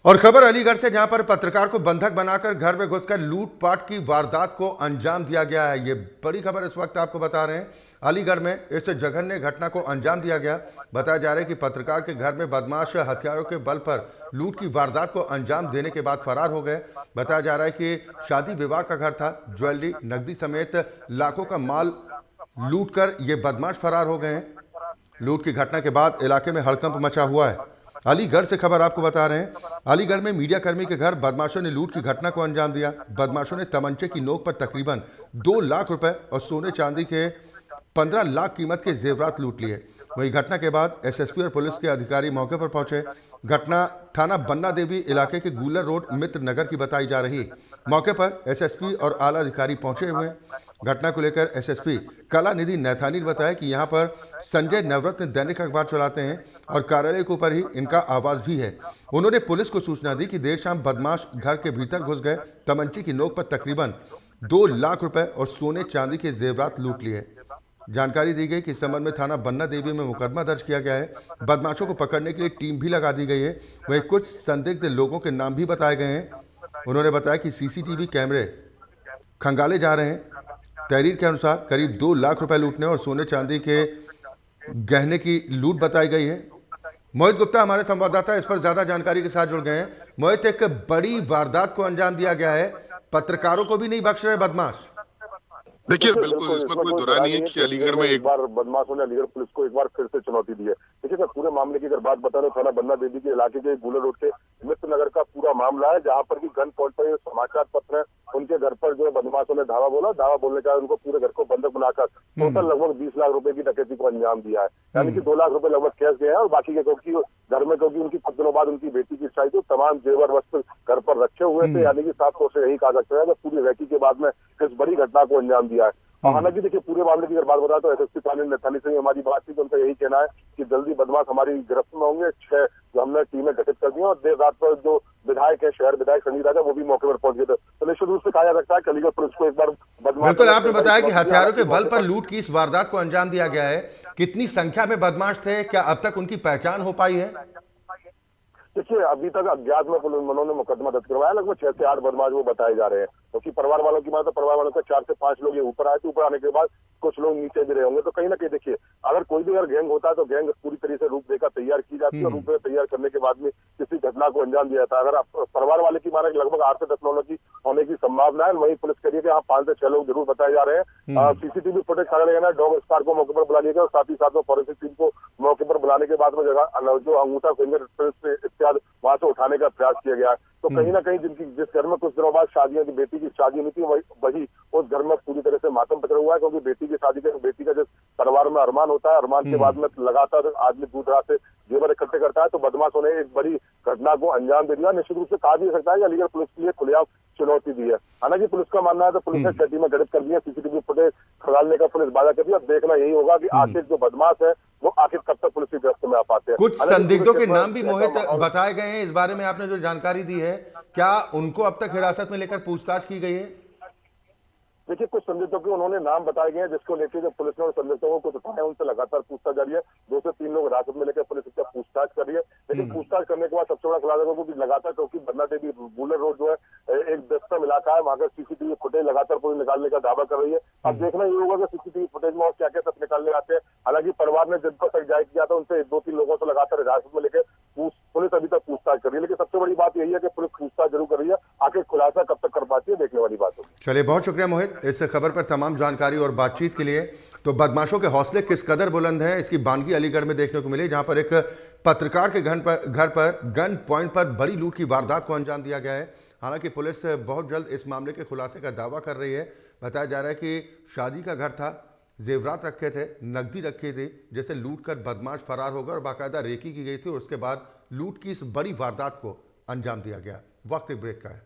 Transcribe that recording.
और खबर अलीगढ़ से, जहां पर पत्रकार को बंधक बनाकर घर में घुसकर लूटपाट की वारदात को अंजाम दिया गया है। ये बड़ी खबर इस वक्त आपको बता रहे हैं। अलीगढ़ में इस जघन्य घटना को अंजाम दिया गया। बताया जा रहा है कि पत्रकार के घर में बदमाश हथियारों के बल पर लूट की वारदात को अंजाम देने के बाद फरार हो गए। बताया जा रहा है कि शादी विवाह का घर था। ज्वेलरी, नकदी समेत लाखों का माल लूट कर ये बदमाश फरार हो गए हैं। लूट की घटना के बाद इलाके में हड़कंप मचा हुआ है। अलीगढ़ से खबर आपको बता रहे हैं। अलीगढ़ में मीडिया कर्मी के घर बदमाशों ने लूट की घटना को अंजाम दिया। बदमाशों ने तमंचे की नोक पर तकरीबन 2 लाख रुपए और सोने चांदी के 15 लाख कीमत के जेवरात लूट लिए। वहीं घटना के बाद एसएसपी और पुलिस के अधिकारी मौके पर पहुंचे। घटना थाना बन्ना देवी इलाके के गूलर रोड मित्र नगर की बताई जा रही। मौके पर एसएसपी और आला अधिकारी पहुंचे हुए। घटना को लेकर एसएसपी कलानिधि नैथानी ने बताया कि यहां पर संजय नवरत्न दैनिक अखबार चलाते हैं और कार्यालय के ऊपर ही इनका आवास भी है। उन्होंने पुलिस को सूचना दी कि देर शाम बदमाश घर के भीतर घुस गए। तमंची की नोक पर तकरीबन 2 लाख रुपए और सोने चांदी के जेवरात लूट लिए। जानकारी दी गई कि इस संबंध में थाना बन्ना देवी में मुकदमा दर्ज किया गया है। बदमाशों को पकड़ने के लिए टीम भी लगा दी गई है। वहीं कुछ संदिग्ध लोगों के नाम भी बताए गए हैं। उन्होंने बताया कि सीसीटीवी कैमरे खंगाले जा रहे हैं। तहरीर के अनुसार करीब 2 लाख रुपए लूटने और सोने चांदी के गहने की लूट बताई गई है। मोहित गुप्ता हमारे संवाददाता इस पर ज्यादा जानकारी के साथ जुड़ गए हैं। मोहित, एक बड़ी वारदात को अंजाम दिया गया है। पत्रकारों को भी नहीं बख्श रहे बदमाश। देखिए, बिल्कुल इसमें कोई दुराई नहीं है कि अलीगढ़ में एक बार बदमाशों ने अलीगढ़ पुलिस को एक बार फिर से चुनौती दी है। देखिए, पूरे मामले की अगर बात बता रहे थाना बन्ना देवी के इलाके के गूलर रोड के मित्र नगर का पूरा मामला है, जहां पर की गन पॉइंट पर समाचार पत्र है, उनके घर पर जो बदमाशों ने धावा बोला। धावा बोलने के बाद उनको पूरे घर को बंधक बनाकर टोटल लगभग 20 लाख रुपए की डकैती को अंजाम दिया है। यानी कि 2 लाख रुपए लगभग कैश गए हैं और बाकी के क्योंकि घर में उनकी कुछ दिनों बाद उनकी बेटी की शादी, तो तमाम जेवर वस्त्र घर पर रखे हुए थे। यानी कि साफ तौर से यही कहा सकता है कि पूरी रैकी के बाद में इस बड़ी घटना को अंजाम दिया है। हालांकि देखिए, पूरे मामले की अगर बात बताए तो एसएसपी कलानिधि नैथानी से हमारी बात थी, तो उनका यही कहना है कि जल्दी बदमाश हमारी गिरफ्त में होंगे। 6 जो हमने टीमें गठित कर दी हैं और देर रात पर जो विधायक है, शहर विधायक संजय राजा, वो भी मौके पर पहुंच गए थे। तो निश्चित रूप से कहा जा सकता है कि अलीगढ़ पुलिस को एक बार बदमाश। बिल्कुल, आपने बताया कि हथियारों के बल पर लूट की इस वारदात को अंजाम दिया गया है। कितनी संख्या में बदमाश थे, क्या अब तक उनकी पहचान हो पाई है? देखिए, अभी तक अज्ञात में उन्होंने मुकदमा दर्ज करवाया। लगभग 6 से 8 बदमाश वो बताए जा रहे हैं। क्योंकि परिवार वालों की बात, तो परिवार वालों से 4 से 5 लोग ये ऊपर आए थे। ऊपर आने के बाद कुछ लोग नीचे भी रहे होंगे। तो कहीं ना कहीं देखिए, अगर कोई भी अगर गैंग होता है तो गैंग पूरी तरीके से रूपरेखा तैयार की जाती है और रूपरेखा तैयार करने के बाद में किसी घटना को अंजाम दिया जाता है। अगर आप परिवार वाले की माने लगभग 8 से 10 लोगों की होने की संभावना है। वहीं पुलिस करिए कि यहाँ 5 से 6 लोग जरूर बताए जा रहे हैं। सीसीटीवी फुटेज खड़ा लेना, डॉग स्क्वाड को मौके पर बुला लिया गया और साथ ही साथ में फॉरेंसिक टीम को मौके पर बुलाने के बाद में जगह जो अंगूठा, फिंगर प्रिंट्स इत्यादि वहां से उठाने का प्रयास किया गया है। तो कहीं ना कहीं जिस घर में कुछ दिनों बाद शादियों की बेटी की शादी हुई थी, वही उस घर में पूरी तरह से मातम पकड़ा हुआ है। क्योंकि बेटी की शादी का बेटी का जिस परिवार में अरमान होता है, अरमान के बाद में लगातार आदमी दूर दराज से जेवर इकट्ठे करता है। तो बदमाशों ने एक बड़ी घटना को अंजाम दे दिया। निश्चित रूप से कहा जा सकता है कि अलीगढ़ पुलिस के लिए खुलेआम चुनौती दी है। हालांकि पुलिस का मानना है तो पुलिस ने 6 टीमें गठित कर दी है। सीसीटीवी फुटेज खंगालने का पुलिस वादा कर दिया। देखना यही होगा कि आखिर जो बदमाश है वो आखिर कब तक पुलिस की गिरफ्त में आ पाते हैं। कुछ संदिग्धों के नाम भी मोहित बताए गए हैं। इस बारे में आपने जो जानकारी दी है, क्या उनको अब तक हिरासत में लेकर पूछताछ की गई है? देखिए, कुछ संदिग्धों के उन्होंने नाम बताए गए हैं, जिसको लेकर जो पुलिस ने उन संदिग्धों को कुछ उठाया, उनसे लगातार पूछताछ जारी है। 2 से 3 लोग हिरासत में लेकर पुलिस इसका पूछताछ कर रही है। लेकिन पूछताछ करने के बाद सबसे बड़ा खुलासा होगा कि लगातार, क्योंकि बन्ना देवी गूलर रोड जो है एक व्यस्तम इलाका है, वहां का सीसीटीवी फुटेज लगातार पुलिस निकालने का दावा कर रही है। अब देखना ये होगा कि सीसीटीवी फुटेज में और क्या क्या तक निकालने आते हैं। हालांकि परिवार ने जिनको तक जाहिर किया था, उनसे 2-3 लोगों से लगातार हिरासत में लेकर पुलिस अभी तक पूछताछ कर रही है। लेकिन सबसे बड़ी बात यही है कि पुलिस पूछताछ जरूर कर रही है। आखिर खुलासा कब तक कर पाती है, देखने वाली बात होगी। चलिए, बहुत शुक्रिया मोहित इस खबर पर तमाम जानकारी और बातचीत के लिए। तो बदमाशों के हौसले किस कदर बुलंद हैं, इसकी बानगी अलीगढ़ में देखने को मिली, जहां पर एक पत्रकार के घर पर गन पॉइंट पर बड़ी लूट की वारदात को अंजाम दिया गया है। हालांकि पुलिस बहुत जल्द इस मामले के खुलासे का दावा कर रही है। बताया जा रहा है कि शादी का घर था, जेवरात रखे थे, नकदी रखी थी, जिसे लूट कर बदमाश फरार हो गए और बाकायदा रेकी की गई थी और उसके बाद लूट की इस बड़ी वारदात को अंजाम दिया गया। वक्त एक ब्रेक का है।